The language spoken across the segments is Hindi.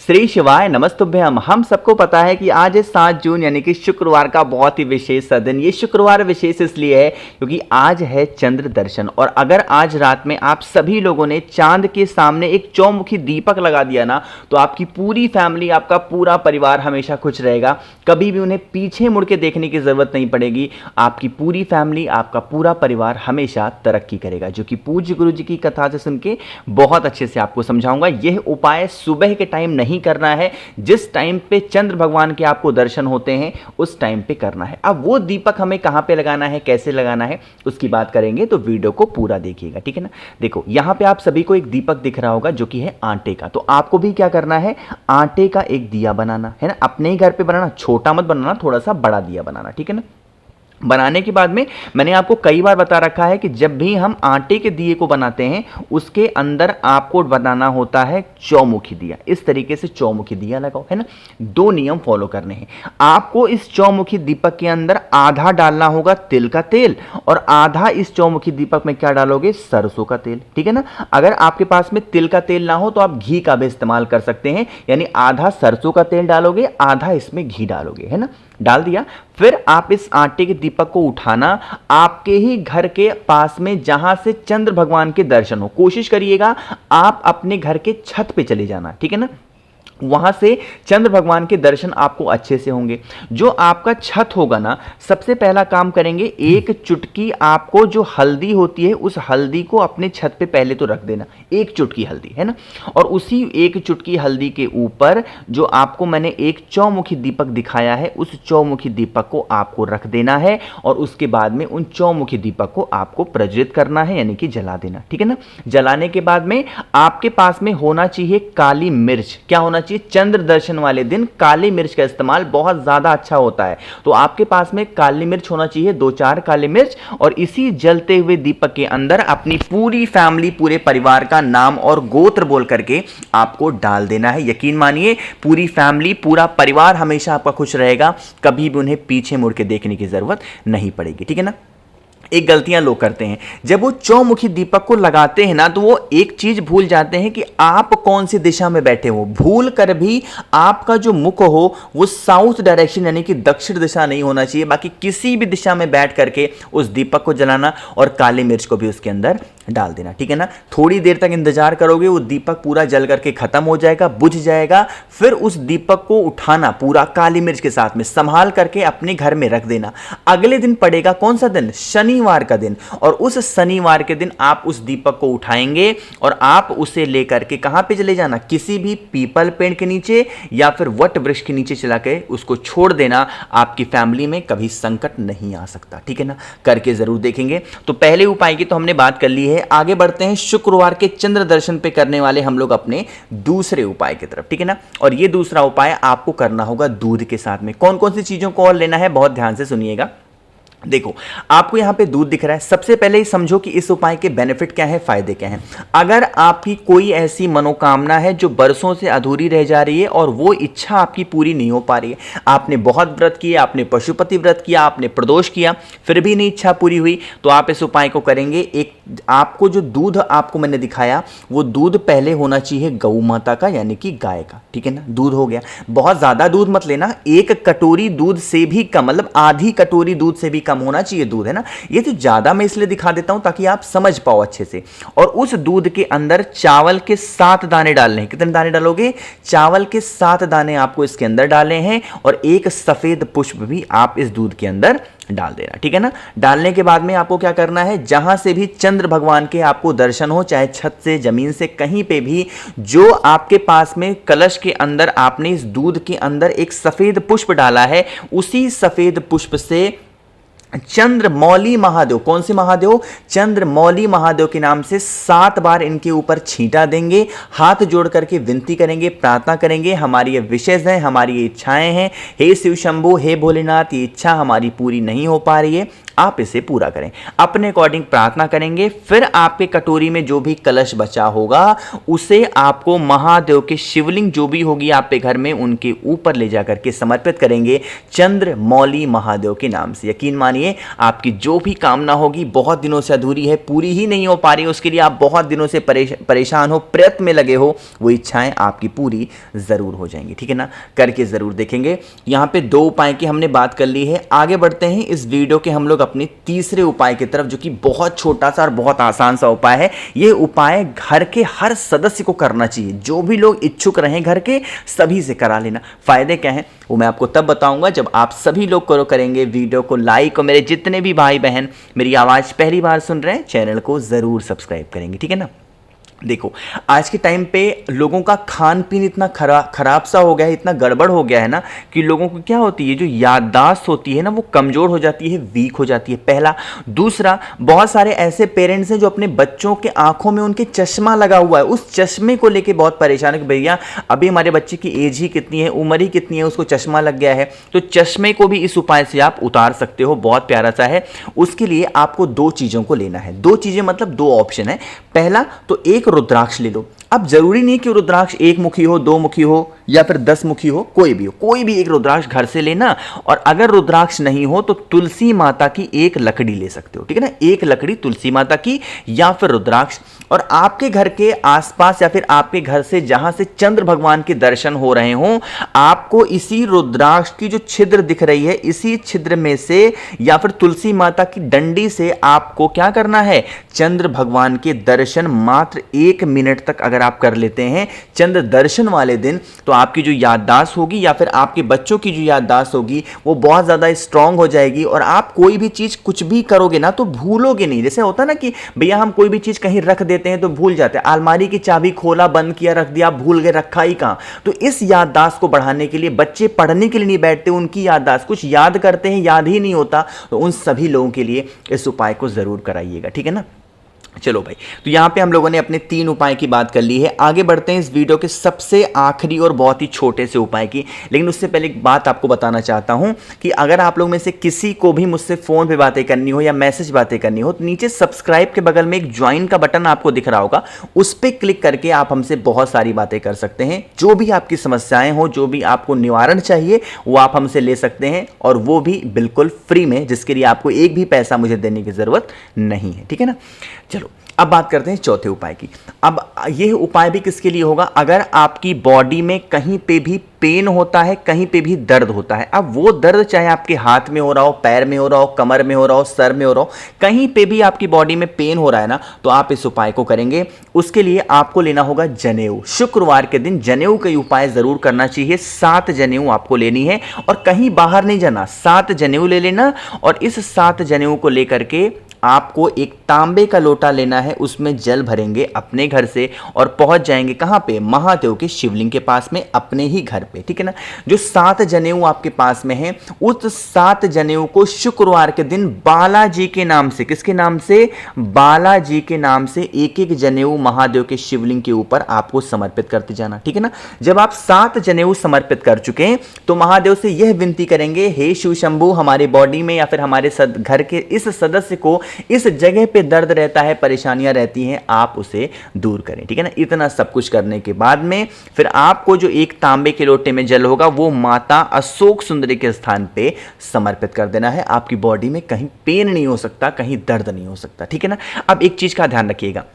श्री शिवाय नमस्तुभ्यम। हम सबको पता है कि आज है 7 जून यानी कि शुक्रवार का बहुत ही विशेष दिन। ये शुक्रवार विशेष इसलिए है क्योंकि आज है चंद्र दर्शन। और अगर आज रात में आप सभी लोगों ने चांद के सामने एक चौमुखी दीपक लगा दिया ना, तो आपकी पूरी फैमिली, आपका पूरा परिवार हमेशा खुश रहेगा। कभी भी उन्हें पीछे मुड़ के देखने की जरूरत नहीं पड़ेगी। आपकी पूरी फैमिली, आपका पूरा परिवार हमेशा तरक्की करेगा, जो कि पूज्य गुरु जी की कथा से सुन के बहुत अच्छे से आपको समझाऊंगा। यह उपाय सुबह के टाइम नहीं करना है, जिस टाइम पे चंद्र भगवान के आपको दर्शन होते हैं उस टाइम पे करना है। अब वो दीपक हमें कहां पे लगाना है, कैसे लगाना है, उसकी बात करेंगे, तो वीडियो को पूरा देखिएगा, ठीक है ना। देखो यहां पे आप सभी को एक दीपक दिख रहा होगा जो कि है आटे का। तो आपको भी क्या करना है, आटे का एक दिया बनाना है ना। अपने ही घर पे बनाना, छोटा मत बनाना, थोड़ा सा बड़ा दिया बनाना, ठीक है ना। बनाने के बाद में मैंने आपको कई बार बता रखा है कि जब भी हम आटे के दिए को बनाते हैं उसके अंदर आपको बनाना होता है चौमुखी दिया। इस तरीके से चौमुखी दिया लगाओ, है ना। 2 नियम फॉलो करने हैं आपको। इस चौमुखी दीपक के अंदर आधा डालना होगा तिल का तेल, और आधा इस चौमुखी दीपक में क्या डालोगे, सरसों का तेल, ठीक है ना। अगर आपके पास में तिल का तेल ना हो तो आप घी का भी इस्तेमाल कर सकते हैं, यानी आधा सरसों का तेल डालोगे, आधा इसमें घी डालोगे, है ना। डाल दिया, फिर आप इस आटे के दीपक को उठाना, आपके ही घर के पास में जहां से चंद्र भगवान के दर्शन हो, कोशिश करिएगा आप अपने घर के छत पे चले जाना, ठीक है ना। वहां से चंद्र भगवान के दर्शन आपको अच्छे से होंगे। जो आपका छत होगा ना, सबसे पहला काम करेंगे, एक चुटकी आपको जो हल्दी होती है उस हल्दी को अपने छत पे पहले तो रख देना, एक चुटकी हल्दी, है ना। और उसी एक चुटकी हल्दी के ऊपर जो आपको मैंने एक चौमुखी दीपक दिखाया है, उस चौमुखी दीपक को आपको रख देना है। और उसके बाद में उन चौमुखी दीपक को आपको प्रज्वलित करना है, यानी कि जला देना, ठीक है ना। जलाने के बाद में आपके पास में होना चाहिए काली मिर्च। क्या होना चाहिए, चंद्र दर्शन वाले दिन काली मिर्च का इस्तेमाल बहुत ज्यादा अच्छा होता है। तो आपके पास में काली मिर्च होना चाहिए, 2-4 काली मिर्च। और इसी जलते हुए दीपक के अंदर अपनी पूरी फैमिली, पूरे परिवार का नाम और गोत्र बोल करके आपको डाल देना है। यकीन मानिए पूरी फैमिली, पूरा परिवार हमेशा आपका खुश रहेगा। कभी भी उन्हें पीछे मुड़ के देखने की जरूरत नहीं पड़ेगी, ठीक है ना। एक गलतियां लोग करते हैं, जब वो चौमुखी दीपक को लगाते हैं ना, तो वो एक चीज भूल जाते हैं कि आप कौन सी दिशा में बैठे हो। भूल कर भी आपका जो मुख हो वो साउथ डायरेक्शन यानी कि दक्षिण दिशा नहीं होना चाहिए। बाकी किसी भी दिशा में बैठ करके उस दीपक को जलाना और काली मिर्च को भी उसके अंदर डाल देना, ठीक है ना। थोड़ी देर तक इंतजार करोगे, वो दीपक पूरा जल करके खत्म हो जाएगा, बुझ जाएगा। फिर उस दीपक को उठाना, पूरा काली मिर्च के साथ में संभाल करके अपने घर में रख देना। अगले दिन पड़ेगा कौन सा दिन, शनिवार का दिन। और उस शनिवार के दिन आप उस दीपक को उठाएंगे और आप उसे लेकर के कहां पे चले जाना, किसी भी पीपल पेड़ के नीचे या फिर वट वृक्ष के नीचे चला के उसको छोड़ देना। आपकी फैमिली में कभी संकट नहीं आ सकता, ठीक है ना। करके जरूर देखेंगे। तो पहले उपाय की तो हमने बात कर ली है, आगे बढ़ते हैं शुक्रवार के चंद्र दर्शन पे करने वाले हम लोग अपने दूसरे उपाय की तरफ, ठीक है ना। और ये दूसरा उपाय आपको करना होगा दूध के साथ में। कौन कौन सी चीजों को और लेना है, बहुत ध्यान से सुनिएगा। देखो आपको यहां पे दूध दिख रहा है। सबसे पहले ही समझो कि इस उपाय के बेनिफिट क्या है, फायदे क्या हैं। अगर आपकी कोई ऐसी मनोकामना है जो बरसों से अधूरी रह जा रही है और वो इच्छा आपकी पूरी नहीं हो पा रही है, आपने बहुत व्रत किया, आपने पशुपति व्रत किया, आपने प्रदोष किया, फिर भी नहीं इच्छा पूरी हुई, तो आप इस उपाय को करेंगे। एक आपको जो दूध आपको मैंने दिखाया, वो दूध पहले होना चाहिए गौ माता का, यानी कि गाय का, ठीक है ना। दूध हो गया, बहुत ज्यादा दूध मत लेना, 1 कटोरी दूध से भी कम, मतलब आधी कटोरी दूध से भी कम होना चाहिए दूध, है ना। ये तो ज्यादा मैं इसलिए दिखा देता हूं ताकि आप समझ पाओ अच्छे से। और उस दूध के अंदर चावल के 7 दाने डालने हैं। कितने दाने डालोगे, चावल के 7 दाने आपको इसके अंदर डालने हैं। और एक सफेद पुष्प भी आप इस दूध के अंदर डाल देना, ठीक है ना। डालने के बाद में आपको क्या करना है, जहां से भी चंद्र भगवान के आपको दर्शन हो, चाहे छत से, जमीन से, कहीं पे भी, जो आपके पास में कलश के अंदर आपने इस दूध के अंदर एक सफेद पुष्प डाला है, उसी सफेद पुष्प से चंद्रमौली महादेव, कौन से महादेव, चंद्रमौली महादेव के नाम से 7 बार इनके ऊपर छींटा देंगे। हाथ जोड़ करके विनती करेंगे, प्रार्थना करेंगे, हमारी ये विशेष है, हमारी ये इच्छाएं हैं, हे शिव शंभु, हे भोलेनाथ, ये इच्छा हमारी पूरी नहीं हो पा रही है, आप इसे पूरा करें। अपने अकॉर्डिंग प्रार्थना करेंगे। फिर आपके कटोरी में जो भी कलश बचा होगा उसे आपको महादेव के शिवलिंग जो भी होगी आपके घर में, उनके ऊपर ले जाकर के समर्पित करेंगे चंद्रमौली महादेव के नाम से। यकीन मानिए मानिए आपकी जो भी कामना होगी बहुत दिनों से अधूरी है, पूरी ही नहीं हो पा रही, उसके लिए आप बहुत दिनों से परेशान हो, प्रयत्न में लगे हो, वो इच्छाएं आपकी पूरी जरूर हो जाएंगी। ठीक है ना, करके जरूर देखेंगे। यहाँ पे 2 उपाय की हमने बात कर ली है। आगे बढ़ते हैं इस वीडियो के हम लोग अपने तीसरे उपाय की तरफ, जो कि बहुत छोटा सा और बहुत आसान सा उपाय है। ये उपाय घर के हर सदस्य को करना चाहिए, जो भी लोग इच्छुक रहें घर के सभी से करा लेना। फायदे क्या हैं वो मैं आपको तब बताऊंगा जब आप सभी लोग करेंगे वीडियो को लाइक, और मेरे जितने भी भाई बहन मेरी आवाज पहली बार सुन रहे हैं चैनल को जरूर सब्सक्राइब करेंगे। ठीक है ना, देखो आज के टाइम पे लोगों का खान पीन इतना खराब सा हो गया है, इतना गड़बड़ हो गया है ना कि लोगों को क्या होती है, जो याददाश्त होती है ना वो कमजोर हो जाती है, वीक हो जाती है, पहला। दूसरा, बहुत सारे ऐसे पेरेंट्स हैं जो अपने बच्चों के आंखों में उनके चश्मा लगा हुआ है, उस चश्मे को लेके बहुत परेशान है कि भैया अभी हमारे बच्चे की एज ही कितनी है, उम्र ही कितनी है, उसको चश्मा लग गया है। तो चश्मे को भी इस उपाय से आप उतार सकते हो, बहुत प्यारा सा है। उसके लिए आपको 2 चीजों को लेना है। 2 चीजें मतलब 2 ऑप्शन है। पहला तो एक रुद्राक्ष ले लो। अब जरूरी नहीं कि रुद्राक्ष 1 मुखी हो, 2 मुखी हो या फिर 10 मुखी हो, कोई भी एक रुद्राक्ष घर से लेना। और अगर रुद्राक्ष नहीं हो तो तुलसी माता की एक लकड़ी ले सकते हो। ठीक है ना, एक लकड़ी तुलसी माता की या फिर रुद्राक्ष। और आपके घर के आसपास या फिर आपके घर से जहां से चंद्र भगवान के दर्शन हो रहे हों, आपको इसी रुद्राक्ष की जो छिद्र दिख रही है, इसी छिद्र में से या फिर तुलसी माता की डंडी से आपको क्या करना है, चंद्र भगवान के दर्शन मात्र 1 मिनट तक अगर आप कर लेते हैं चंद्र दर्शन वाले दिन, तो आपकी जो याददाश्त होगी या फिर आपके बच्चों की जो याददाश्त होगी वो बहुत ज्यादा स्ट्रांग हो जाएगी। और आप कोई भी चीज कुछ भी करोगे ना तो भूलोगे नहीं। जैसे होता ना कि भैया हम कोई भी चीज कहीं रख देते हैं तो भूल जाते हैं, अलमारी की चाबी खोला, बंद किया, रख दिया, भूल गए, रखा ही कहां। तो इस याददाश्त को बढ़ाने के लिए बच्चे पढ़ने के लिए नहीं बैठते, उनकी याददाश्त कुछ याद करते हैं याद ही नहीं होता, तो उन सभी लोगों के लिए इस उपाय को जरूर कराइएगा। ठीक है ना, चलो भाई, तो यहां पे हम लोगों ने अपने 3 उपाय की बात कर ली है। आगे बढ़ते हैं इस वीडियो के सबसे आखिरी और बहुत ही छोटे से उपाय की। लेकिन उससे पहले एक बात आपको बताना चाहता हूं कि अगर आप लोग में से किसी को भी मुझसे फोन पे बातें करनी हो या मैसेज बातें करनी हो, तो नीचे सब्सक्राइब के बगल में एक ज्वाइन का बटन आपको दिख रहा होगा, उस पर क्लिक करके आप हमसे बहुत सारी बातें कर सकते हैं। जो भी आपकी समस्याएं हो, जो भी आपको निवारण चाहिए वो आप हमसे ले सकते हैं, और वो भी बिल्कुल फ्री में, जिसके लिए आपको एक भी पैसा मुझे देने की जरूरत नहीं है। ठीक है ना, चलो अब बात करते हैं चौथे उपाय की। अब यह उपाय भी किसके लिए होगा, अगर आपकी बॉडी में कहीं पे भी पेन होता है, कहीं पे भी दर्द होता है। अब वो दर्द चाहे आपके हाथ में हो रहा हो, पैर में हो रहा हो, कमर में हो रहा हो, सर में हो रहा हो, कहीं पे भी आपकी बॉडी में पेन हो रहा है ना, तो आप इस उपाय को करेंगे। उसके लिए आपको लेना होगा जनेऊ। शुक्रवार के दिन जनेऊ का उपाय जरूर करना चाहिए। 7 जनेऊ आपको लेनी है और कहीं बाहर नहीं जाना, 7 जनेऊ ले लेना। और इस 7 जनेऊ को लेकर के आपको एक तांबे का लोटा लेना है, उसमें जल भरेंगे अपने घर से और पहुंच जाएंगे कहां पे, महादेव के शिवलिंग के पास में, अपने ही घर पे। ठीक है ना, जो 7 जनेऊ आपके पास में है, उस 7 जनेऊ को शुक्रवार के दिन बालाजी के नाम से, किसके नाम से, बालाजी के नाम से एक एक जनेऊ महादेव के शिवलिंग के ऊपर आपको समर्पित करते जाना। ठीक है ना, जब आप 7 जनेऊ समर्पित कर चुके हैं तो महादेव से यह विनती करेंगे, हे शिव शंभू, हमारे बॉडी में या फिर हमारे घर के इस सदस्य को इस जगह पे दर्द रहता है, परेशानियां रहती हैं, आप उसे दूर करें। ठीक है ना, इतना सब कुछ करने के बाद में फिर आपको जो एक तांबे के लोटे में जल होगा वो माता अशोक सुंदरी के स्थान पे समर्पित कर देना है। आपकी बॉडी में कहीं पेन नहीं हो सकता, कहीं दर्द नहीं हो सकता। ठीक है ना, अब एक चीज का ध्यान रखिएगा,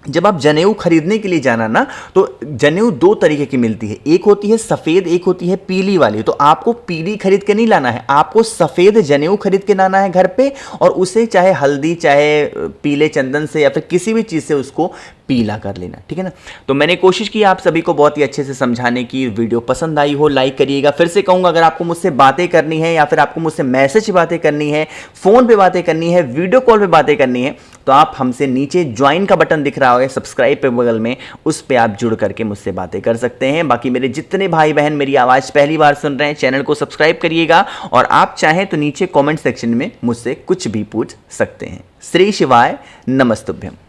जब आप जनेऊ खरीदने के लिए जाना ना, तो जनेऊ 2 तरीके की मिलती है, एक होती है सफेद, एक होती है पीली वाली। तो आपको पीली खरीद के नहीं लाना है, आपको सफेद जनेऊ खरीद के लाना है घर पे, और उसे चाहे हल्दी, चाहे पीले चंदन से या फिर किसी भी चीज से उसको पीला कर लेना। ठीक है ना, तो मैंने कोशिश की आप सभी को बहुत ही अच्छे से समझाने की। वीडियो पसंद आई हो लाइक करिएगा। फिर से कहूंगा, अगर आपको मुझसे बातें करनी है या फिर आपको मुझसे मैसेज बातें करनी है, फोन पे बातें करनी है, वीडियो कॉल पे बातें करनी है, तो आप हमसे नीचे ज्वाइन का बटन दिख रहा है सब्सक्राइब पे बगल में, उस पे आप जुड़ करके मुझसे बातें कर सकते हैं। बाकी मेरे जितने भाई बहन मेरी आवाज पहली बार सुन रहे हैं, चैनल को सब्सक्राइब करिएगा, और आप चाहें तो नीचे कमेंट सेक्शन में मुझसे कुछ भी पूछ सकते हैं। श्री शिवाय नमस्तुभ्यम।